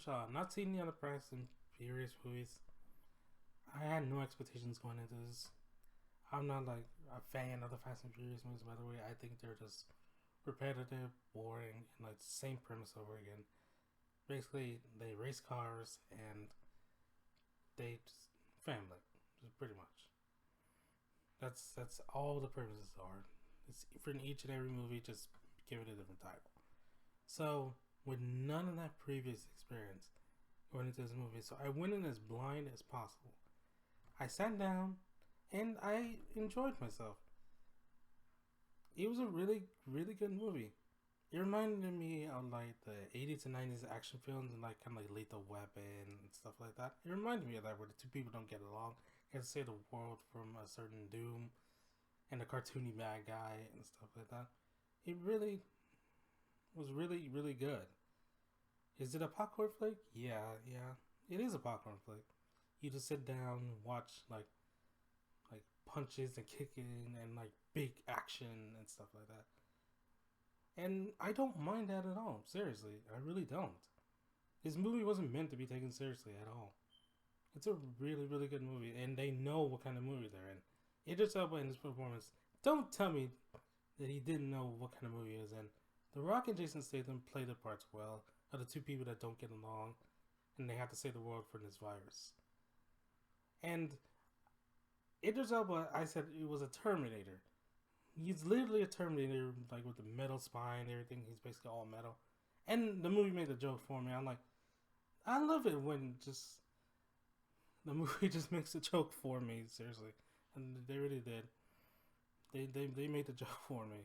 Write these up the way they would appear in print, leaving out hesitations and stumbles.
Not seen the other Fast and Furious movies. I had no expectations going into this. I'm not like a fan of the Fast and Furious movies, by the way. I think they're just repetitive, boring, and like the same premise over again. Basically, they race cars and they just family, just pretty much. That's all the premises are. It's for each and every movie, just give it a different title. So with none of that previous experience going into this movie, so I went in as blind as possible. I sat down and I enjoyed myself. It was a really, really good movie. It reminded me of like the 80s and 90s action films and like kind of like Lethal Weapon and stuff like that. It reminded me of that where the two people don't get along and save the world from a certain doom and a cartoony bad guy and stuff like that. It really was really, really good. Is it a popcorn flick? Yeah. It is a popcorn flick. You just sit down, watch like punches and kicking and like big action and stuff like that. And I don't mind that at all. Seriously, I really don't. This movie wasn't meant to be taken seriously at all. It's a really, really good movie, and they know what kind of movie they're in. Idris Elba in his performance. Don't tell me that he didn't know what kind of movie he was in. The Rock and Jason Statham play their parts well. Are the two people that don't get along, and they have to save the world from this virus. And Idris Elba, I said it was a Terminator. He's literally a Terminator, like with the metal spine and everything. He's basically all metal. And the movie made the joke for me. I'm like, I love it when just the movie just makes a joke for me. Seriously, and they really did. They made the joke for me.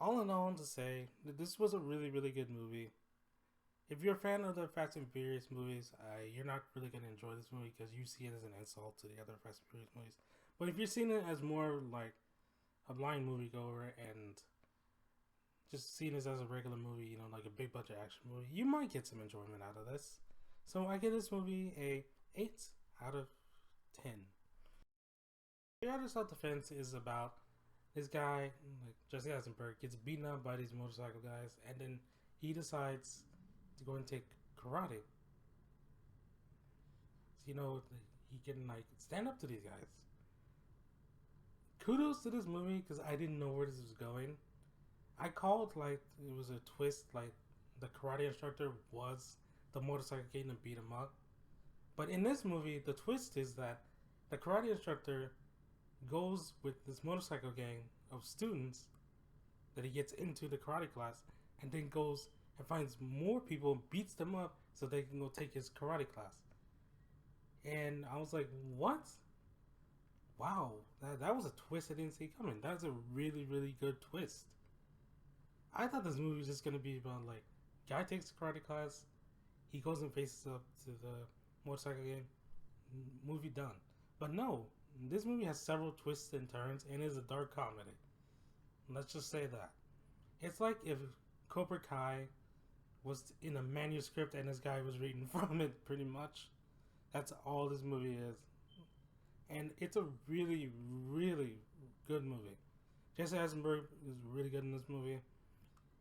All in all, to say that this was a really, really good movie. If you're a fan of the Fast and Furious movies, you're not really going to enjoy this movie because you see it as an insult to the other Fast and Furious movies. But if you're seeing it as more like a blind moviegoer and just seeing this as a regular movie, you know, like a big budget action movie, you might get some enjoyment out of this. So I give this movie a 8 out of 10. The Other Self-Defense is about this guy, like Jesse Eisenberg, gets beaten up by these motorcycle guys, and then he decides to go and take karate. So, you know, he can like stand up to these guys. Kudos to this movie because I didn't know where this was going. I called like it was a twist, like the karate instructor was the motorcycle gang to beat him up. But in this movie, the twist is that the karate instructor goes with this motorcycle gang of students that he gets into the karate class and then goes and finds more people, beats them up so they can go take his karate class. And I was like, what? Wow, that was a twist I didn't see coming. That's a really, really good twist. I thought this movie was just going to be about like, guy takes the karate class, he goes and faces up to the motorcycle gang, movie done. But no, this movie has several twists and turns and is a dark comedy. Let's just say that. It's like if Cobra Kai was in a manuscript and this guy was reading from it, pretty much. That's all this movie is. And it's a really, really good movie. Jesse Eisenberg is really good in this movie.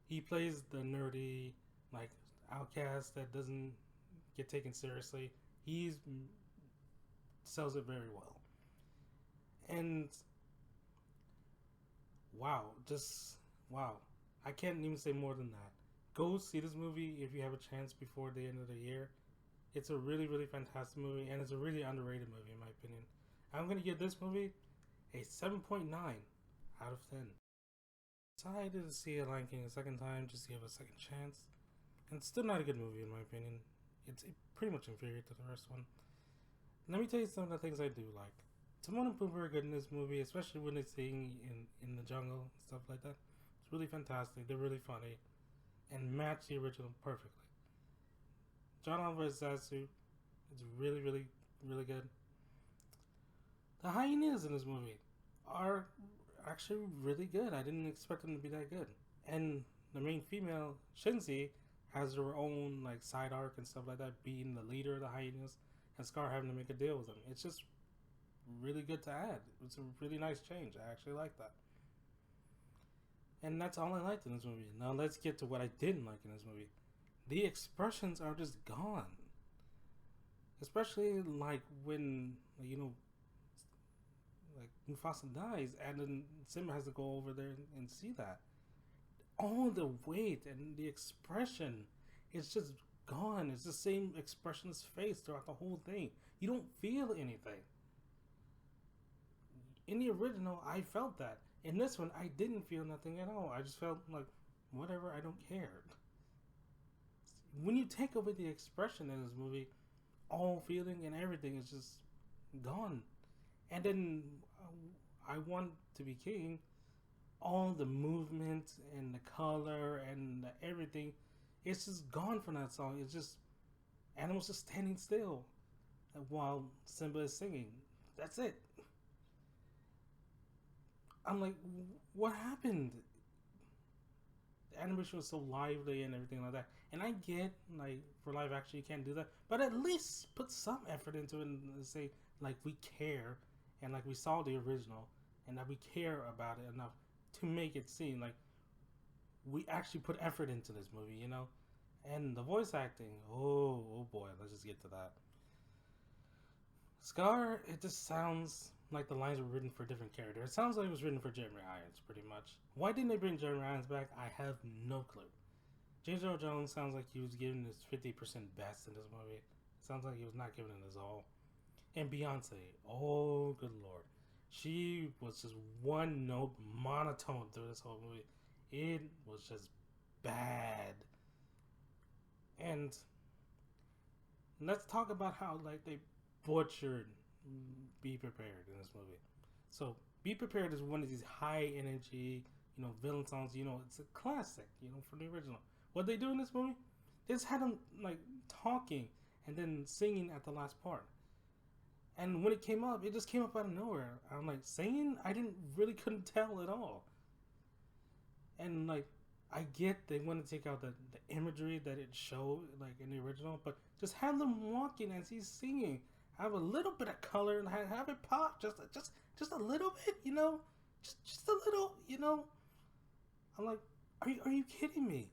He plays the nerdy, like, outcast that doesn't get taken seriously. He sells it very well. And wow, just wow. I can't even say more than that. Go see this movie if you have a chance before the end of the year. It's a really, really fantastic movie, and it's a really underrated movie in my opinion. I'm going to give this movie a 7.9 out of 10. Decided to see a Lion King a second time just to give a second chance. And it's still not a good movie in my opinion. It's pretty much inferior to the first one. Let me tell you some of the things I do like. Timon and Pumbaa are good in this movie, especially when they're singing in the jungle and stuff like that. It's really fantastic. They're really funny and match the original perfectly. John Oliver as Zazu is really, really, really good. The hyenas in this movie are actually really good. I didn't expect them to be that good. And the main female, Shinzi, has her own like side arc and stuff like that, being the leader of the hyenas, and Scar having to make a deal with them. It's just really good to add. It's a really nice change. I actually like that. And that's all I liked in this movie. Now let's get to what I didn't like in this movie. the expressions are just gone. Especially like when like Mufasa dies, and then Simba has to go over there and see that. All the weight and the expression is just gone. It's the same expressionless face throughout the whole thing. You don't feel anything. In the original, I felt that. In this one, I didn't feel nothing at all. I just felt like, whatever, I don't care. When you take away the expression in this movie, all feeling and everything is just gone. And then I Want to Be King, all the movement and the color and the everything, it's just gone from that song. It's just animals just standing still while Simba is singing. That's it. I'm like, what happened? The animation was so lively and everything like that. And I get, like, for live action, you can't do that. But at least put some effort into it and say, like, we care. And, like, we saw the original. And that we care about it enough to make it seem like we actually put effort into this movie, you know? And the voice acting, oh boy, let's just get to that. Scar, it just sounds like the lines were written for a different character. It sounds like it was written for Jeremy Irons, pretty much. Why didn't they bring Jeremy Irons back? I have no clue. James Earl Jones sounds like he was giving his 50% best in this movie. It sounds like he was not giving it his all. And Beyonce, oh good lord. She was just one note monotone through this whole movie. It was just bad. And let's talk about how like they butchered Be Prepared in this movie. So Be Prepared is one of these high energy, villain songs. It's a classic, from the original. What they do in this movie, they just had them like talking and then singing at the last part. And when it came up, it just came up out of nowhere. I'm like, singing? I couldn't tell at all. And like, I get they want to take out the imagery that it showed like in the original, but just have them walking as he's singing. Have a little bit of color and have it pop just a little bit, just a little, I'm like, are you kidding me?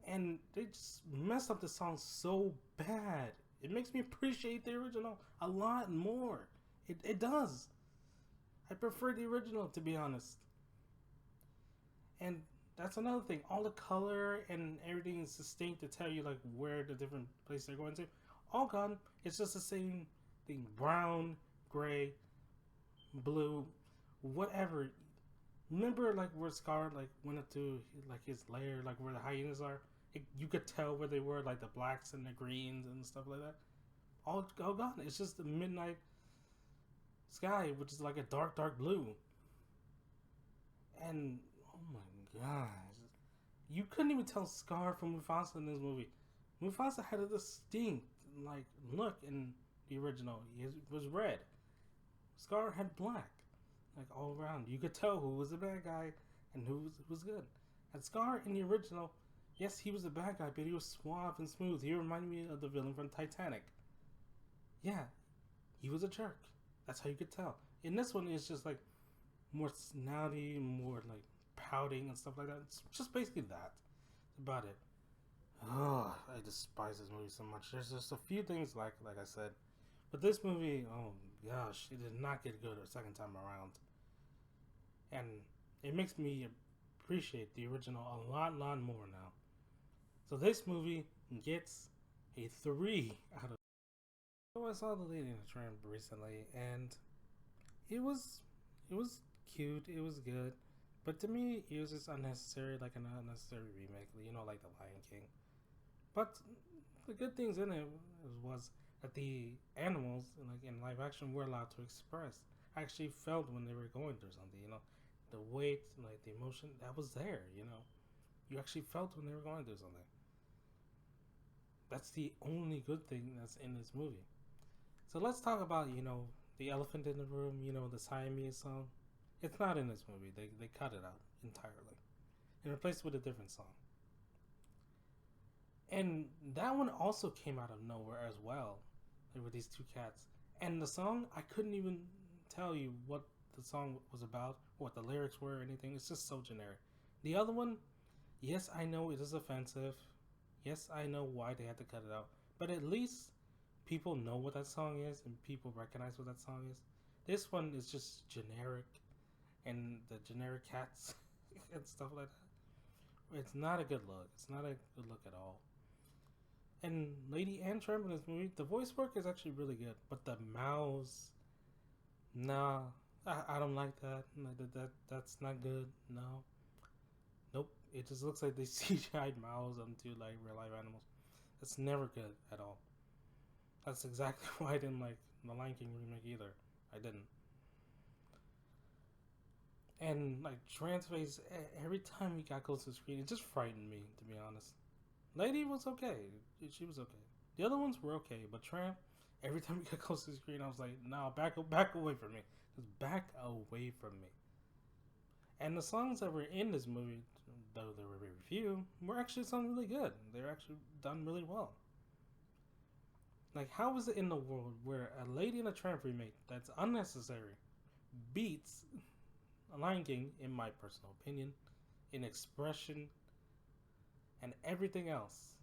And they just messed up the song so bad. It makes me appreciate the original a lot more. It does. I prefer the original, to be honest. And that's another thing. All the color and everything is distinct to tell you like where the different places they're going to. All gone. It's just the same thing. Brown, gray, blue, whatever. Remember like where Scar like went up to like his lair, like where the hyenas are? You could tell where they were, like the blacks and the greens and stuff like that. All gone. It's just the midnight sky, which is like a dark blue. And oh my gosh, you couldn't even tell Scar from Mufasa in this movie. Mufasa had a distinct like look in the original. It was red. Scar had black, like all around. You could tell who was the bad guy and who was good. And Scar in the original, yes, he was a bad guy, but he was suave and smooth. He reminded me of the villain from Titanic. Yeah, he was a jerk. That's how you could tell. In this one, it's just like more snouty, more like pouting and stuff like that. It's just basically that. That's about it. Oh, I despise this movie so much. There's just a few things like I said, but this movie, oh gosh, it did not get good a second time around, and it makes me appreciate the original a lot more now. So this movie gets a 3 out of. So I saw The Lady in the Tramp recently, and it was cute. It was good, but to me, it was just unnecessary, like an unnecessary remake. Like The Lion King. But the good things in it was that the animals, like in live action, were allowed to express. I actually felt when they were going through something. The weight, like the emotion, that was there. You actually felt when they were going through something. That's the only good thing that's in this movie. So let's talk about the elephant in the room. The Siamese song. It's not in this movie. They cut it out entirely and replaced it with a different song. And that one also came out of nowhere as well. There were these two cats. And the song, I couldn't even tell you what the song was about, what the lyrics were, or anything. It's just so generic. The other one, yes, I know it is offensive. Yes, I know why they had to cut it out, but at least people know what that song is and people recognize what that song is. This one is just generic, and the generic cats and stuff like that. It's not a good look. It's not a good look at all. And Lady Antrim in this movie, the voice work is actually really good, but the mouths, nah, I don't like that. That's not good. No, nope. It just looks like they CGI'd mouths onto like real life animals. That's never good at all. That's exactly why I didn't like the Lion King remake either. I didn't. And like Trans face, every time he got close to the screen, it just frightened me, to be honest. Lady was okay. She was okay. The other ones were okay, but Tramp, every time he got close to the screen, I was like, "No, back away from me. Just back away from me." And the songs that were in this movie, though there were very few, were actually some really good. They were actually done really well. Like, how is it in the world where a Lady and a Tramp remake that's unnecessary beats a Lion King, in my personal opinion, in expression and everything else?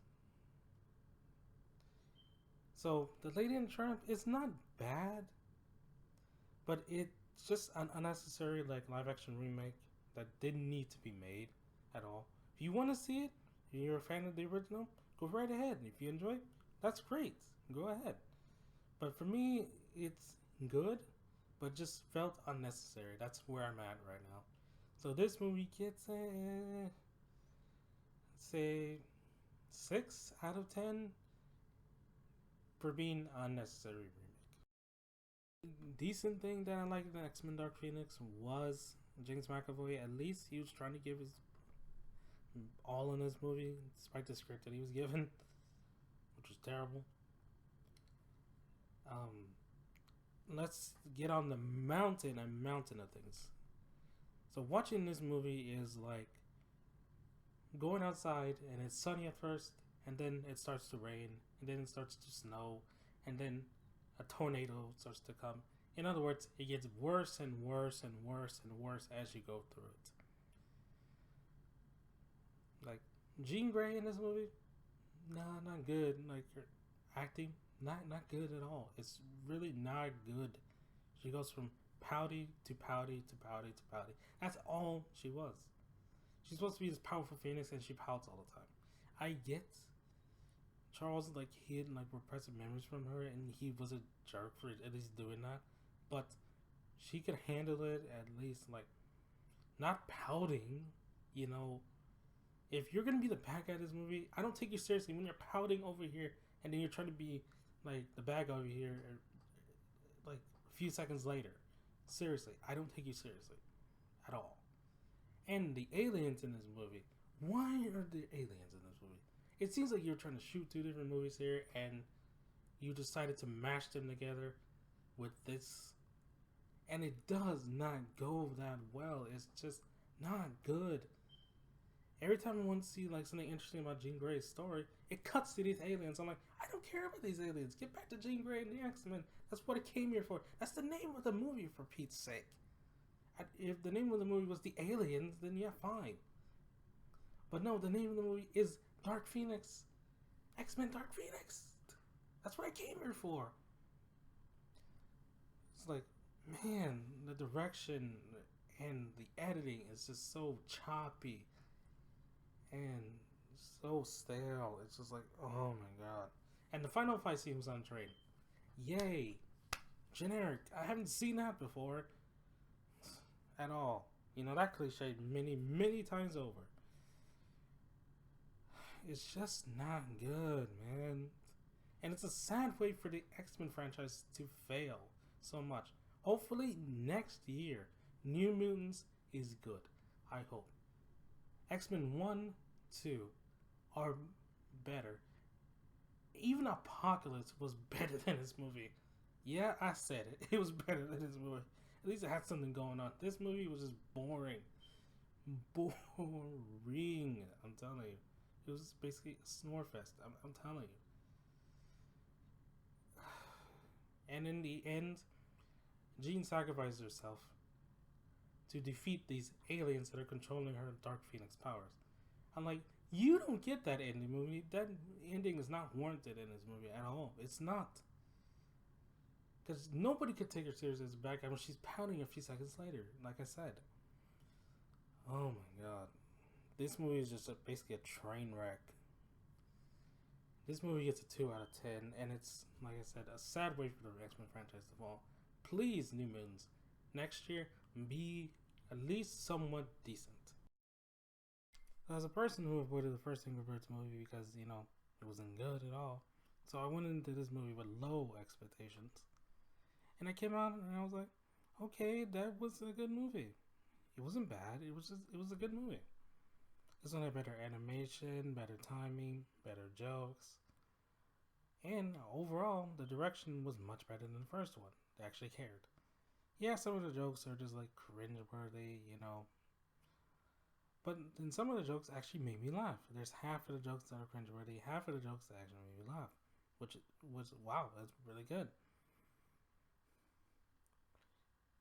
So the Lady and the Tramp is not bad, but it's just an unnecessary like live action remake that didn't need to be made at all. If you want to see it, and you're a fan of the original, go right ahead. If you enjoy, that's great. Go ahead. But for me, it's good, but just felt unnecessary. That's where I'm at right now. So this movie gets a say 6 out of 10 for being unnecessary remake. Decent thing that I liked in X Men Dark Phoenix was James McAvoy. At least he was trying to give his all in this movie, despite the script that he was given, which was terrible. Let's get on the mountain, a mountain of things. So watching this movie is like going outside and it's sunny at first, and then it starts to rain, and then it starts to snow, and then a tornado starts to come. In other words, it gets worse and worse and worse and worse as you go through it. Like Jean Grey in this movie, nah, not good. Like her acting, not good at all. It's really not good. She goes from pouty to pouty to pouty to pouty. That's all she was. She's supposed to be this powerful phoenix, and she pouts all the time. I get Charles like hid like repressive memories from her, and he was a jerk for at least doing that. But she could handle it at least, like not pouting. You know, if you're gonna be the bad guy in this movie, I don't take you seriously when you're pouting over here, and then you're trying to be like the bad guy over here, like a few seconds later. Seriously, I don't take you seriously at all. And the aliens in this movie. Why are there aliens in this movie? It seems like you're trying to shoot two different movies here, and you decided to mash them together with this, and it does not go that well. It's just not good. Every time I want to see like something interesting about Jean Grey's story, it cuts to these aliens. I'm like, I don't care about these aliens. Get back to Jean Grey and the X-Men. That's what it came here for. That's the name of the movie, for Pete's sake. If the name of the movie was The Aliens, then yeah, fine. But no, the name of the movie is Dark Phoenix. X-Men Dark Phoenix. That's what I came here for. It's like, man, the direction and the editing is just so choppy and so stale. It's just like, oh my god. And the final fight scene was on train. Yay. Generic. I haven't seen that before. At all. You know, that cliche many times over. It's just not good, man. And it's a sad way for the X-Men franchise to fail so much. Hopefully next year, New Mutants is good. I hope. X-Men 1, 2 are better. Even Apocalypse was better than this movie. Yeah, I said it. It was better than this movie. At least it had something going on. This movie was just boring. Boring. I'm telling you. It was basically a snore fest. I'm telling you. And in the end, Jean sacrificed herself to defeat these aliens that are controlling her Dark Phoenix powers. I'm like, you don't get that ending movie. That ending is not warranted in this movie at all. It's not. Because nobody could take her seriously as a bad guy when she's pouting a few seconds later, like I said. Oh my god. This movie is just basically a train wreck. This movie gets a 2 out of 10, and it's, like I said, a sad way for the X-Men franchise to fall. Please, New Mutants, next year, be at least somewhat decent. As a person who avoided the first Angry Birds movie because, it wasn't good at all, so I went into this movie with low expectations. And I came out and I was like, okay, that was a good movie. It wasn't bad, it was a good movie. This one had better animation, better timing, better jokes. And overall, the direction was much better than the first one. They actually cared. Yeah, some of the jokes are just like cringe-worthy. But then some of the jokes actually made me laugh. There's half of the jokes that are cringe-worthy, half of the jokes that actually made me laugh. Which was, wow, that's really good.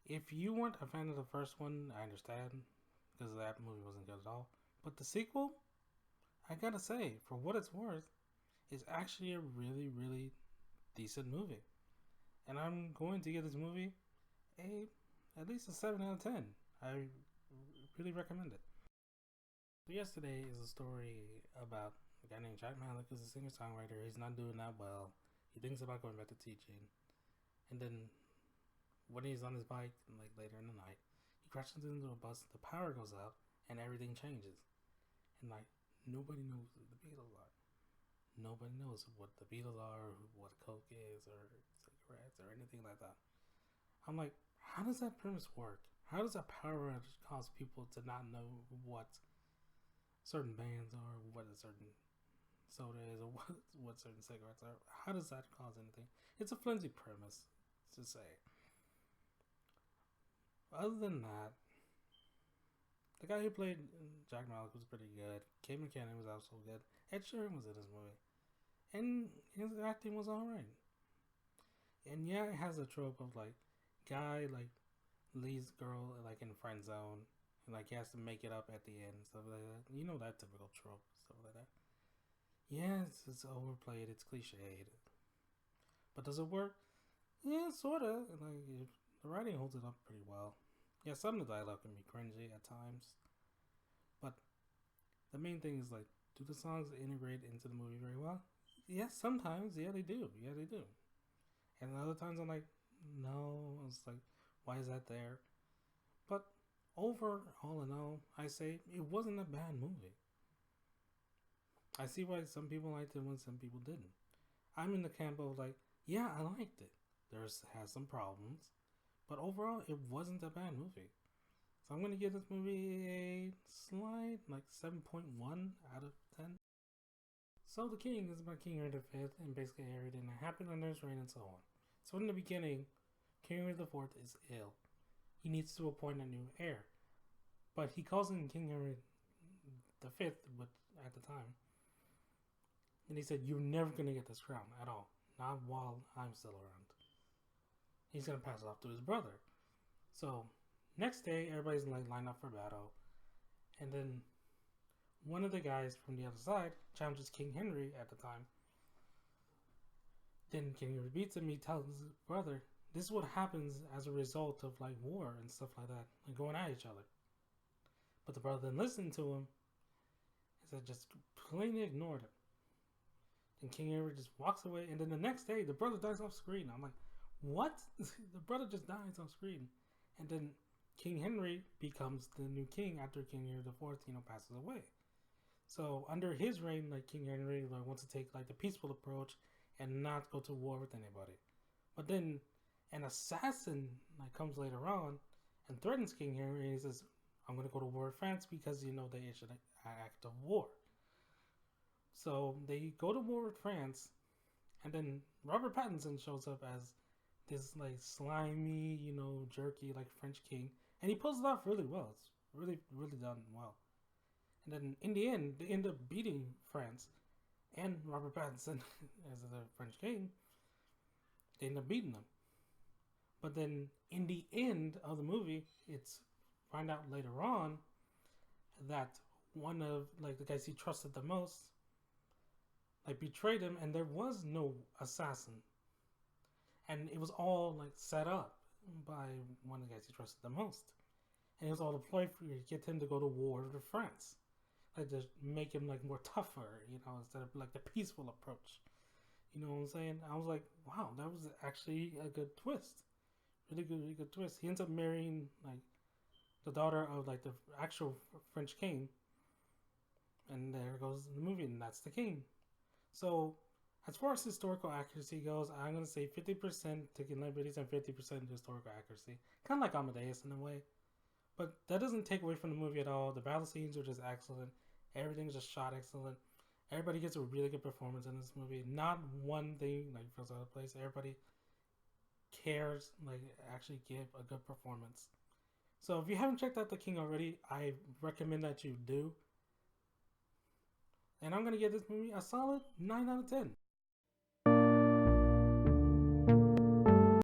If you weren't a fan of the first one, I understand. Because that movie wasn't good at all. But the sequel, I gotta say, for what it's worth, is actually a really, really decent movie. And I'm going to give this movie at least a 7 out of 10. I really recommend it. So yesterday is a story about a guy named Jack Malik, who's a singer-songwriter. He's not doing that well. He thinks about going back to teaching. And then when he's on his bike, like later in the night, he crashes into a bus, the power goes out, and everything changes. And like, nobody knows who the Beatles are. Nobody knows what the Beatles are, or what Coke is, or cigarettes, or anything like that. I'm like, how does that premise work? How does that power outage cause people to not know what certain bands are, what a certain soda is, or what certain cigarettes are? How does that cause anything? It's a flimsy premise to say. Other than that, the guy who played Jack Malik was pretty good. Kate McKinnon was also good. Ed Sheeran was in this movie. And his acting was alright. And yeah, it has a trope of like, guy like leaves girl like in friend zone. And like he has to make it up at the end, stuff like that. You know that typical trope, stuff like that. Yeah, it's overplayed, it's cliched. But does it work? Yeah, sorta. Like the writing holds it up pretty well. Yeah, some of the dialogue can be cringy at times. But the main thing is like, do the songs integrate into the movie very well? Yes, sometimes. Yeah, they do. Yeah, they do. And other times I'm like, no. It's like, why is that there? But overall in all, I say it wasn't a bad movie. I see why some people liked it when some people didn't. I'm in the camp of like, yeah, I liked it. Has some problems, but overall, it wasn't a bad movie. So I'm gonna give this movie a slight like 7.1 out of 10. So the King is about King Henry V and basically everything that happened under his reign and so on. So in the beginning, King Henry IV is ill. He needs to appoint a new heir, but he calls him King Henry V at the time, and he said, "You're never gonna get this crown at all, not while I'm still around." He's gonna pass it off to his brother. So next day, everybody's like lined up for battle, and then one of the guys from the other side challenges King Henry at the time. Then King Henry beats him. He tells his brother, "This is what happens as a result of like war and stuff like that, and going at each other." But the brother then listened to him. He said, just plainly ignored him. And King Henry just walks away, and then the next day, the brother dies off screen. I'm like, what? The brother just dies off screen. And then King Henry becomes the new king after King Henry IV, passes away. So under his reign, like King Henry wants to take like the peaceful approach and not go to war with anybody. But then an assassin comes later on and threatens King Henry, and he says, "I'm going to go to war with France because they issued an act of war." So they go to war with France, and then Robert Pattinson shows up as this slimy, jerky French king, and he pulls it off really well. It's really, really done well. And then in the end, they end up beating France, and Robert Pattinson as the French king. They end up beating them. But then in the end of the movie, it's find out later on that one of like the guys he trusted the most like betrayed him, and there was no assassin, and it was all like set up by one of the guys he trusted the most, and it was all a ploy for to get him to go to war with France, like to make him like more tougher, instead of like the peaceful approach. You know what I'm saying? I was like, wow, that was actually a good twist, really good twist. He ends up marrying like the daughter of like the actual French king, and there goes the movie, and that's the king. So, as far as historical accuracy goes, I'm gonna say 50% to celebrities and 50% historical accuracy, kind of like Amadeus in a way. But that doesn't take away from the movie at all. The battle scenes are just excellent. Everything's just shot excellent. Everybody gets a really good performance in this movie. Not one thing like feels out of place. Everybody cares, like actually give a good performance. So if you haven't checked out The King already, I recommend that you do. And I'm gonna give this movie a solid 9 out of 10.